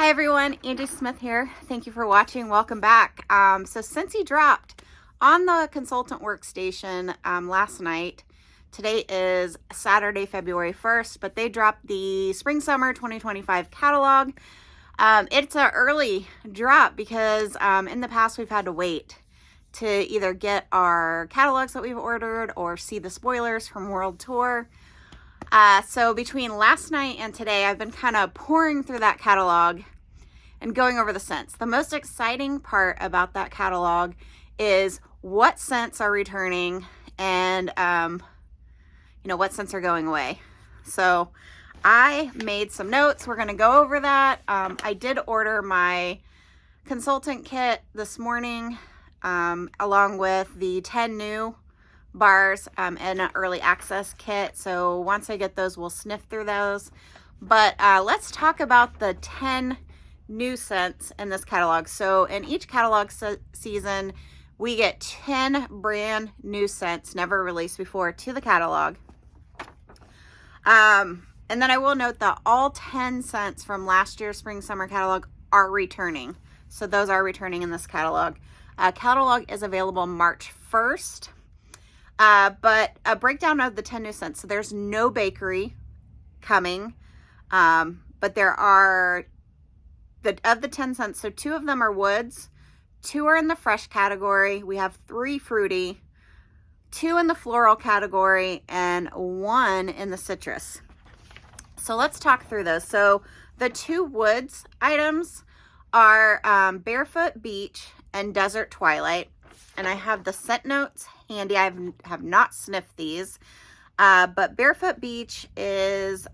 Hi everyone, Angie Smith here. Thank you for watching. Welcome back. So Scentsy dropped on the consultant workstation last night. Today is Saturday, February 1st, but they dropped the Spring Summer 2025 catalog. It's an early drop because in the past we've had to wait to either get our catalogs that we've ordered or see the spoilers from World Tour. So between last night and today, I've been kind of pouring through that catalog and going over the scents. The most exciting part about that catalog is what scents are returning and, what scents are going away. So I made some notes. We're going to go over that. I did order my consultant kit this morning, along with the 10 new bars and an early access kit. So once I get those, we'll sniff through those. But let's talk about the 10 new scents in this catalog. So in each catalog season, we get 10 brand new scents never released before to the catalog. And then I will note that all 10 scents from last year's Spring Summer catalog are returning. So those are returning in this catalog. Catalog is available March 1st. But a breakdown of the 10 new scents. So there's no bakery coming, but there are, of the 10 scents, so 2 of them are woods, 2 are in the fresh category, we have 3 fruity, 2 in the floral category, and 1 in the citrus. So let's talk through those. So the 2 woods items are Barefoot Beach and Desert Twilight. And I have the scent notes handy. I have not sniffed these. But Barefoot Beach is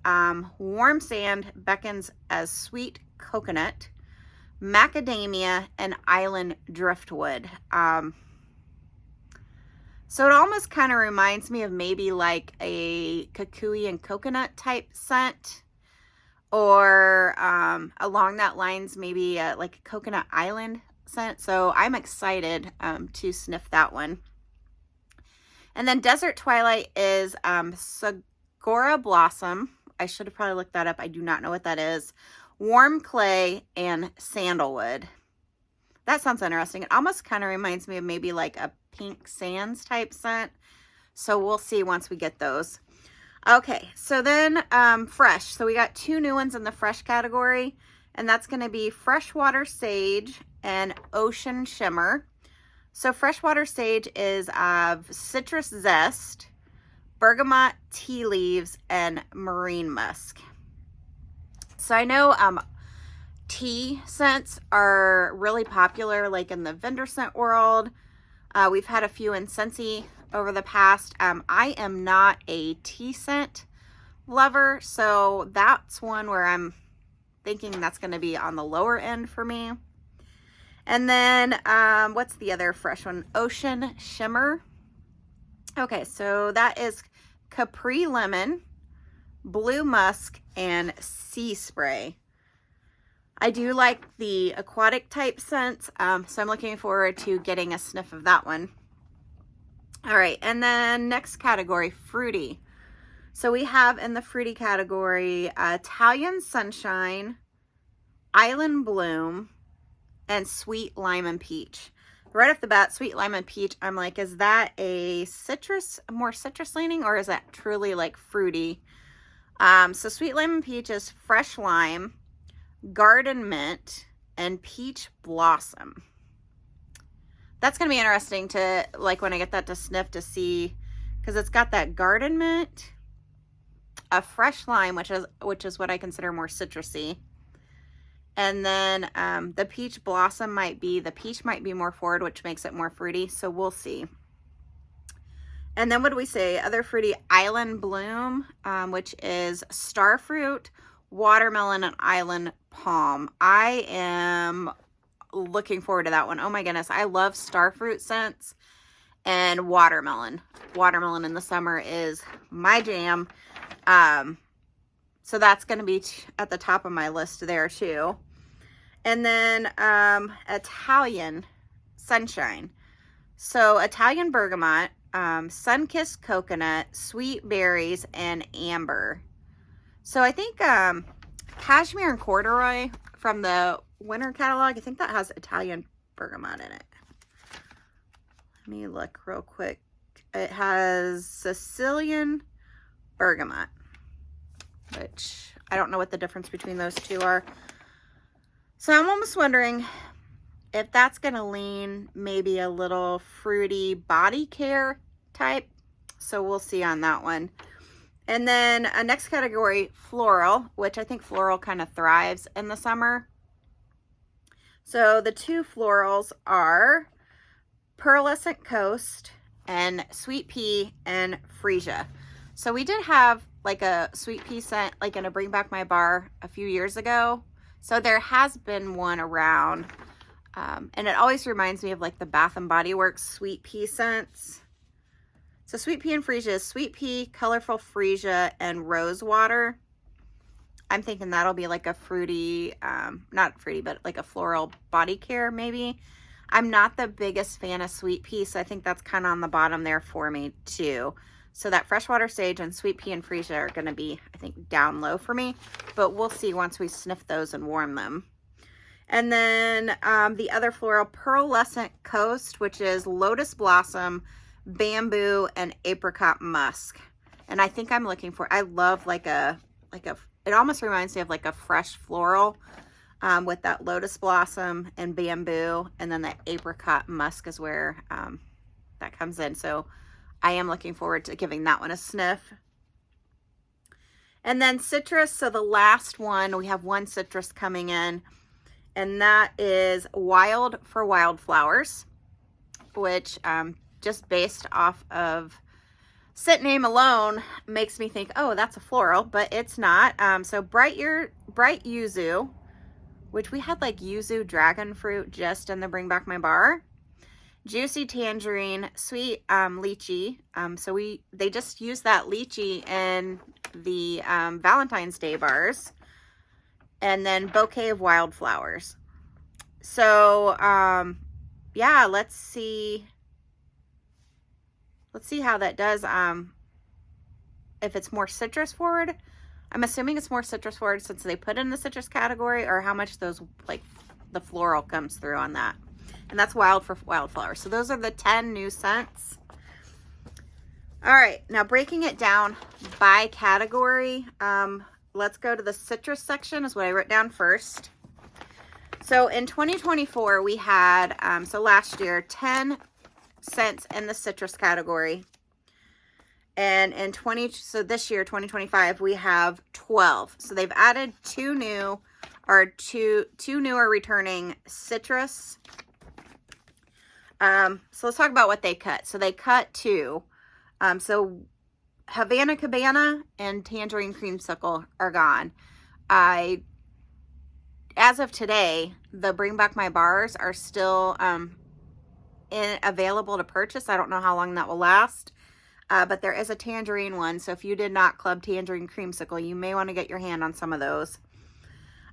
warm sand, beckons as sweet coconut, macadamia, and island driftwood. So it almost kind of reminds me of maybe like a kukui and coconut type scent. Or along that lines, maybe like a coconut island scent. So I'm excited to sniff that one. And then Desert Twilight is Saguaro Blossom. I should have probably looked that up. I do not know what that is. Warm Clay and Sandalwood. That sounds interesting. It almost kind of reminds me of maybe like a Pink Sands type scent. So we'll see once we get those. Okay, so then fresh. So we got 2 new ones in the fresh category. And that's going to be Freshwater Sage and Ocean Shimmer. So Freshwater Sage is citrus zest, bergamot, tea leaves, and marine musk. So I know tea scents are really popular, like in the vendor scent world. We've had a few in Scentsy over the past. I am not a tea scent lover, so that's one where I'm thinking that's going to be on the lower end for me. And then what's the other fresh one? Ocean Shimmer. Okay, so that is Capri Lemon, Blue Musk, and Sea Spray. I do like the aquatic type scents, so I'm looking forward to getting a sniff of that one. All right, and then next category, fruity. So we have in the fruity category, Italian Sunshine, Island Bloom, and Sweet Lime and Peach. Right off the bat, Sweet Lime and Peach, I'm like, is that a more citrus leaning, or is that truly like fruity? So Sweet Lime and Peach is fresh lime, garden mint, and peach blossom. That's going to be interesting to, like, when I get that to sniff to see, because it's got that garden mint, a fresh lime, which is what I consider more citrusy. And then the peach blossom the peach might be more forward, which makes it more fruity. So we'll see. And then what do we say? Other fruity, Island Bloom, which is starfruit, watermelon, and island palm. I am looking forward to that one. Oh my goodness. I love starfruit scents and watermelon. Watermelon in the summer is my jam. So that's going to be at the top of my list there too. And then Italian Sunshine. So Italian bergamot, sun-kissed coconut, sweet berries, and amber. So I think cashmere and corduroy from the winter catalog. I think that has Italian bergamot in it. Let me look real quick. It has Sicilian bergamot, which I don't know what the difference between those two are. So I'm almost wondering if that's going to lean maybe a little fruity body care type. So we'll see on that one. And then next category, floral, which I think floral kind of thrives in the summer. So the two florals are Pearlescent Coast and Sweet Pea and Freesia. So we did have like a sweet pea scent like in a Bring Back My Bar a few years ago. So there has been one around. And it always reminds me of like the Bath and Body Works sweet pea scents. So Sweet Pea and Freesia is Sweet Pea, Colorful Freesia, and Rose Water. I'm thinking that'll be like a fruity, not fruity, but like a floral body care maybe. I'm not the biggest fan of Sweet Pea, so I think that's kind of on the bottom there for me too. So that Freshwater Sage and Sweet Pea and Freesia are going to be, I think, down low for me. But we'll see once we sniff those and warm them. And then the other floral, Pearlescent Coast, which is Lotus Blossom, Bamboo, and Apricot Musk. And I think I'm looking for, I love like a, it almost reminds me of like a fresh floral with that Lotus Blossom and Bamboo. And then the Apricot Musk is where that comes in. So I am looking forward to giving that one a sniff. And then citrus. So the last one, we have one citrus coming in. And that is Wild for Wildflowers, which just based off of scent name alone makes me think, oh, that's a floral, but it's not. So bright yuzu, which we had like yuzu dragon fruit just in the Bring Back My Bar. Juicy tangerine, sweet lychee. So they just used that lychee in the Valentine's Day bars. And then bouquet of wildflowers. So yeah, let's see how that does. If it's more citrus forward. I'm assuming it's more citrus forward since they put in the citrus category, or how much those like the floral comes through on that. And that's Wild for Wildflowers. So those are the 10 new scents. All right, now breaking it down by category. Let's go to the citrus section is what I wrote down first. So in 2024, we had, so last year, 10 scents in the citrus category. And in so this year, 2025, we have 12. So they've added two new or returning citrus. So let's talk about what they cut. So they cut two. So Havana Cabana and Tangerine Creamsicle are gone. As of today, the Bring Back My Bars are still available to purchase. I don't know how long that will last, but there is a tangerine one. So if you did not club Tangerine Creamsicle, you may want to get your hand on some of those.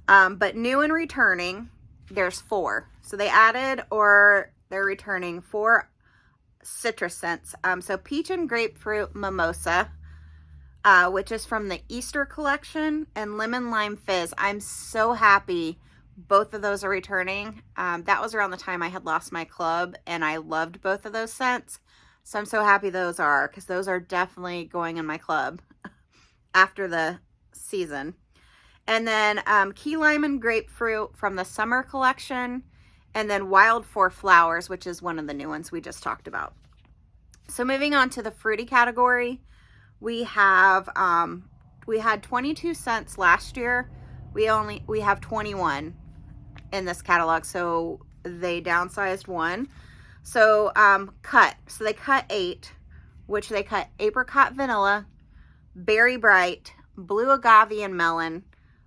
But new and returning, there's 4. So they added or they're returning 4 citrus scents. So peach and grapefruit mimosa, which is from the Easter collection, and lemon lime fizz. I'm so happy both of those are returning. That was around the time I had lost my club, and I loved both of those scents. So I'm so happy those are, because those are definitely going in my club after the season. And then key lime and grapefruit from the summer collection. And then Wild for Flowers, which is one of the new ones we just talked about. So moving on to the fruity category, we have we had 22 scents last year. We have 21 in this catalog, so they downsized one. So cut. So they cut 8, which they cut apricot vanilla, berry bright, blue agave and melon,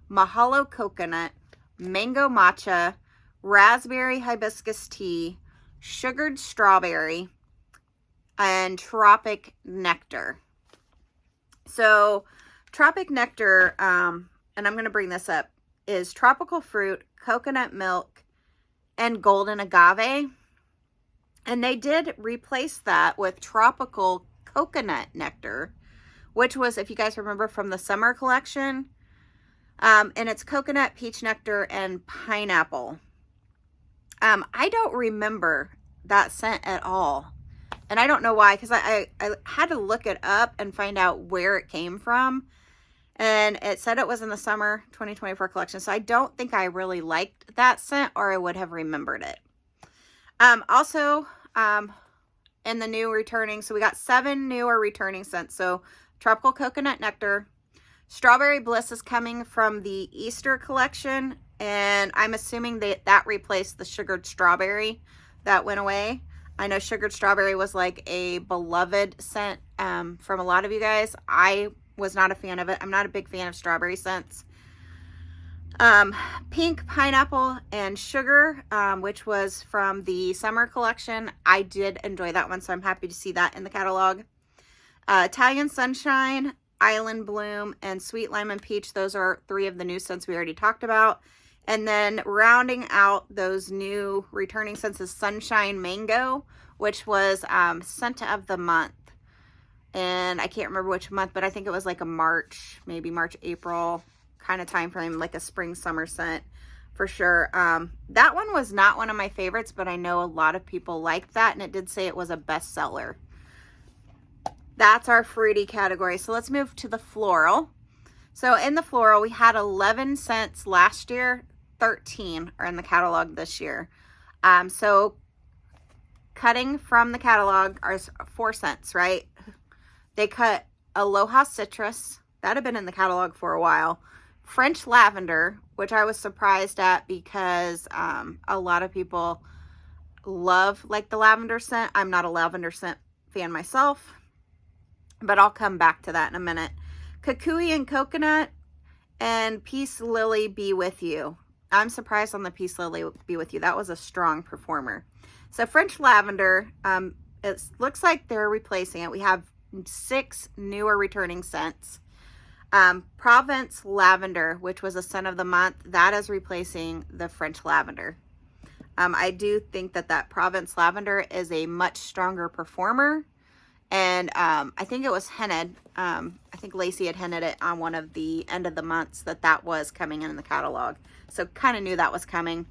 mahalo coconut, mango matcha, raspberry hibiscus tea, sugared strawberry, and tropic nectar. So tropic nectar, and I'm going to bring this up, is tropical fruit, coconut milk, and golden agave. And they did replace that with tropical coconut nectar, which was, if you guys remember from the summer collection, And it's coconut, peach nectar, and pineapple. I don't remember that scent at all. And I don't know why, because I had to look it up and find out where it came from. And it said it was in the summer 2024 collection. So I don't think I really liked that scent, or I would have remembered it. Also, in the new returning, so we got 7 newer returning scents. So tropical coconut nectar, strawberry bliss is coming from the Easter collection, and I'm assuming that replaced the sugared strawberry that went away. I know sugared strawberry was like a beloved scent from a lot of you guys. I was not a fan of it. I'm not a big fan of strawberry scents. Pink, pineapple, and sugar, which was from the summer collection. I did enjoy that one, so I'm happy to see that in the catalog. Italian sunshine, island bloom, and sweet lime and peach. Those are 3 of the new scents we already talked about. And then rounding out those new returning scents is sunshine mango, which was scent of the month. And I can't remember which month, but I think it was like a March, maybe March, April kind of time frame, like a spring summer scent for sure. That one was not one of my favorites, but I know a lot of people liked that, and it did say it was a bestseller. That's our fruity category. So let's move to the floral. So in the floral, we had 11 scents last year, 13 are in the catalog this year. So cutting from the catalog are 4 scents, right? They cut Aloha Citrus. That had been in the catalog for a while. French Lavender, which I was surprised at because a lot of people love like the lavender scent. I'm not a lavender scent fan myself, but I'll come back to that in a minute. Kukui and Coconut, and Peace Lily Be With You. I'm surprised on the Peace Lily Be With You. That was a strong performer. So French Lavender, it looks like they're replacing it. We have 6 newer returning scents. Provence Lavender, which was a scent of the month, that is replacing the French Lavender. I do think that Provence Lavender is a much stronger performer. And I think it was hinted, I think Lacey had hinted it on one of the end of the months that was coming in the catalog. So kind of knew that was coming.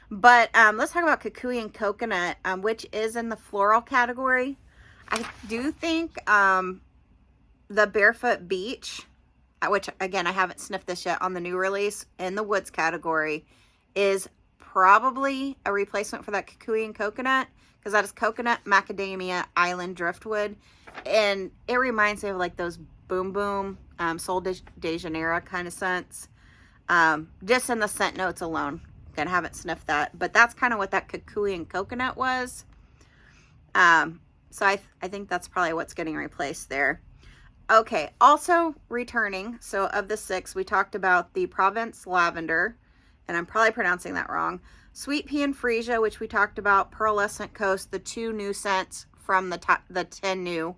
But let's talk about Kukui and Coconut, which is in the floral category. I do think the Barefoot Beach, which again, I haven't sniffed this yet, on the new release in the woods category, is probably a replacement for that Kukui and Coconut, because that is coconut, macadamia, island driftwood, and it reminds me of like those Boom Boom, Sol de Janeiro kind of scents, just in the scent notes alone. Again, I haven't sniffed that, but that's kind of what that Kukui and Coconut was. So I think that's probably what's getting replaced there. Okay, also returning, so of the 6, we talked about the Provence Lavender, and I'm probably pronouncing that wrong. Sweet Pea and Freesia, which we talked about. Pearlescent Coast, the 2 new scents from the 10 new.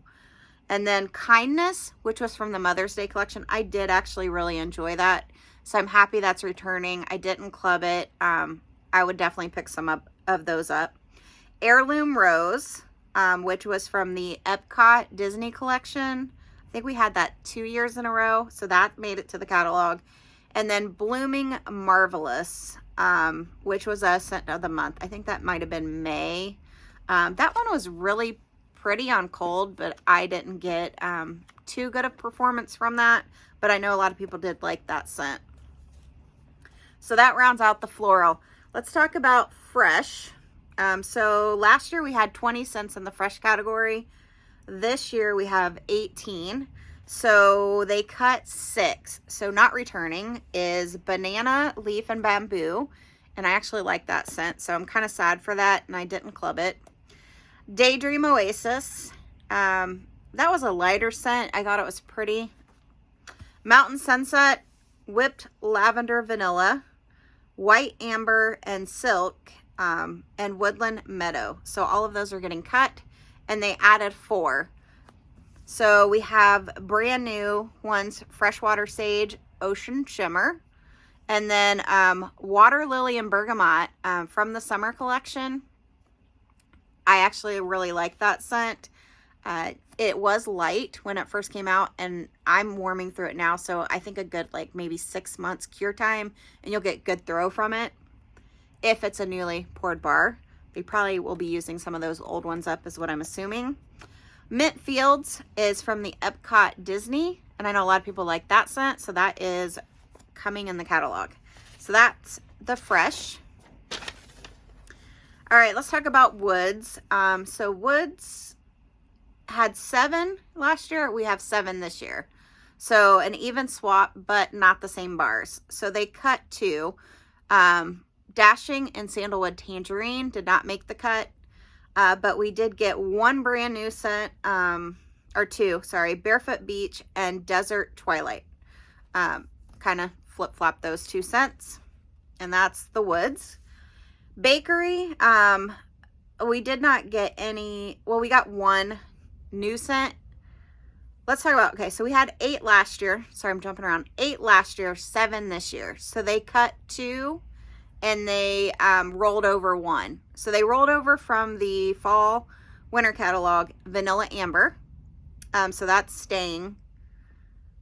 And then Kindness, which was from the Mother's Day collection. I did actually really enjoy that, so I'm happy that's returning. I didn't club it. I would definitely pick some of those up. Heirloom Rose, which was from the Epcot Disney collection. I think we had that 2 years in a row, so that made it to the catalog. And then Blooming Marvelous, which was a scent of the month. I think that might have been May. That one was really pretty on cold, but I didn't get too good of performance from that. But I know a lot of people did like that scent. So that rounds out the floral. Let's talk about fresh. So last year we had 20 scents in the fresh category. This year we have 18. So they cut 6. So not returning is Banana, Leaf, and Bamboo. And I actually like that scent, so I'm kind of sad for that, and I didn't club it. Daydream Oasis. That was a lighter scent. I thought it was pretty. Mountain Sunset, Whipped Lavender Vanilla, White Amber, and Silk, and Woodland Meadow. So all of those are getting cut, and they added 4. So we have brand new ones, Freshwater Sage, Ocean Shimmer, and then Water Lily and Bergamot from the summer collection. I actually really like that scent. It was light when it first came out, and I'm warming through it now, so I think a good like maybe 6 months cure time, and you'll get good throw from it. If it's a newly poured bar, we probably will be using some of those old ones up, is what I'm assuming. Mint Fields is from the Epcot Disney, and I know a lot of people like that scent, so that is coming in the catalog. So that's the fresh. All right, let's talk about Woods. So Woods had 7 last year. We have 7 this year. So an even swap, but not the same bars. So they cut 2. Dashing and Sandalwood Tangerine did not make the cut. But we did get 1 brand new scent, or 2, sorry, Barefoot Beach and Desert Twilight. Kind of flip-flop those 2 scents. And that's the Woods. Bakery, we did not get any, well, we got 1 new scent. Let's talk about, okay, so we had 8 last year. Sorry, I'm jumping around. 8 last year, 7 this year. So they cut 2 and they rolled over 1. So they rolled over from the fall winter catalog Vanilla Amber. So that's staying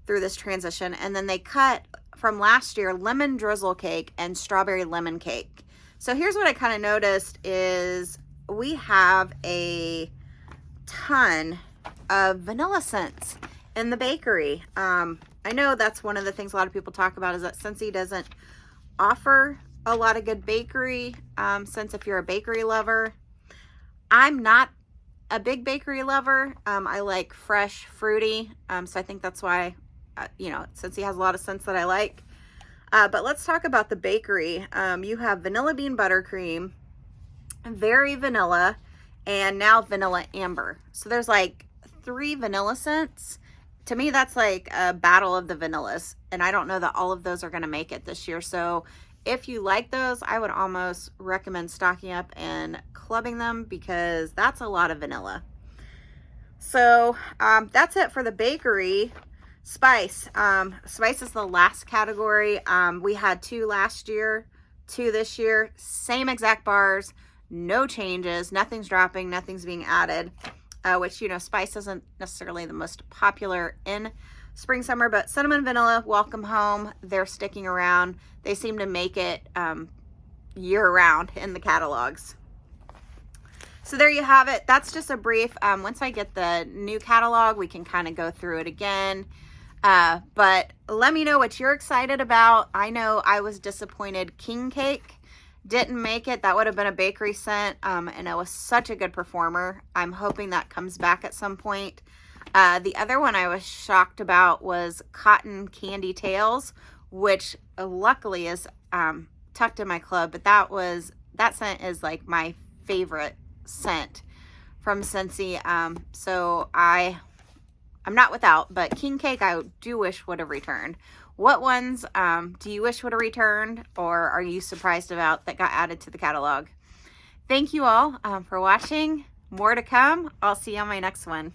through this transition. And then they cut from last year Lemon Drizzle Cake and Strawberry Lemon Cake. So here's what I kind of noticed is we have a ton of vanilla scents in the bakery. I know that's one of the things a lot of people talk about is that Scentsy doesn't offer a lot of good bakery scents if you're a bakery lover. I'm not a big bakery lover. I like fresh, fruity. So I think that's why, Scentsy has a lot of scents that I like. But let's talk about the bakery. You have Vanilla Bean Buttercream, Very Vanilla, and now Vanilla Amber. So there's like 3 vanilla scents. To me, that's like a battle of the vanillas. And I don't know that all of those are going to make it this year. So if you like those, I would almost recommend stocking up and clubbing them because that's a lot of vanilla. So that's it for the bakery. Spice. Spice is the last category. We had 2 last year, 2 this year. Same exact bars, no changes. Nothing's dropping, nothing's being added. Which, spice isn't necessarily the most popular in spring, summer, but cinnamon, vanilla, welcome home. They're sticking around. They seem to make it year round in the catalogs. So there you have it. That's just a brief. Once I get the new catalog, we can kind of go through it again. But let me know what you're excited about. I know I was disappointed. King Cake didn't make it. That would have been a bakery scent. And it was such a good performer. I'm hoping that comes back at some point. The other one I was shocked about was Cotton Candy Tales, which luckily is tucked in my club, but that scent is like my favorite scent from Scentsy. So I'm not without, but King Cake I do wish would have returned. What ones do you wish would have returned, or are you surprised about that got added to the catalog? Thank you all for watching. More to come. I'll see you on my next one.